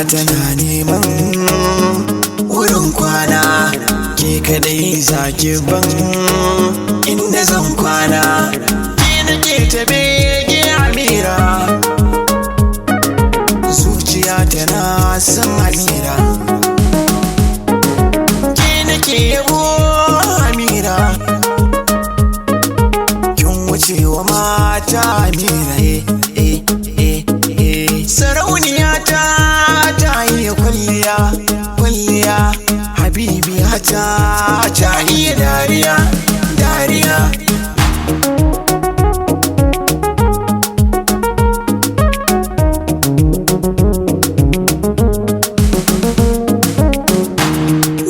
zuciya tana neman wurin kwana, ke kadai zaki ban inda zan kwana, ke nake ta bege Amira, zuciya tana son Amira, ke nake yabo Amira, kin wuce wa mata Amira. Sarauniya ta iya kwalliya, kwalliya, habibiya ta iya dariya, dariya.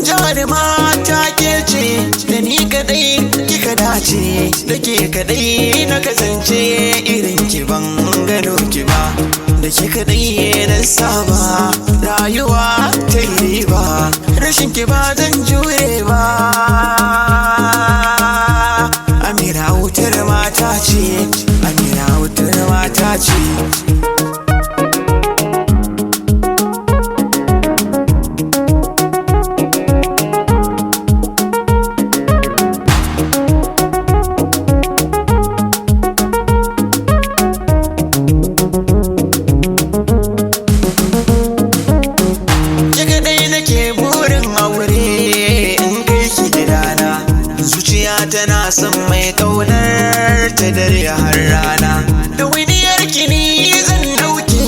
Jaruma ta ke ce, da ni kadai kika dace, da ke kadai na kasance irin ki ban gano ki ba. Da ke kaɗai na saba rayuwa ta yi riba, rashin ki ba zan jure ba. Amira wutar mata ce, Amira wutar mata ce. Tana son mai kaunar ta dare har rana, da winiyar kini zan dauke,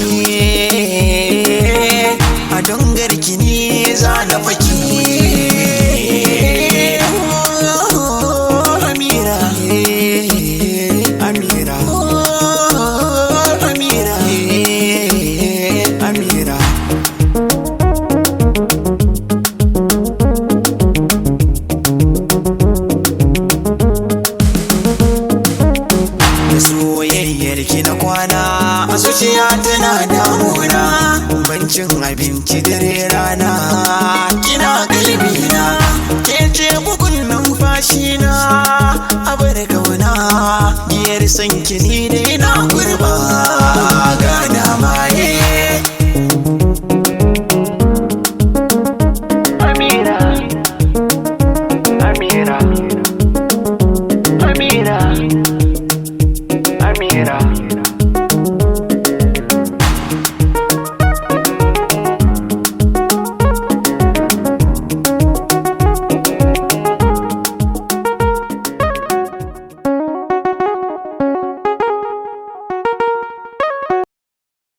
a dongar kini za na faki. Amira, Amira, Amira, Amira. Soyayyar ki na kwana a zuciya tana damuna, bancin abinci dare rana kina kalbina, ke ce bugun numfashi na, abar kauna giyar sanki ni dai na kurba.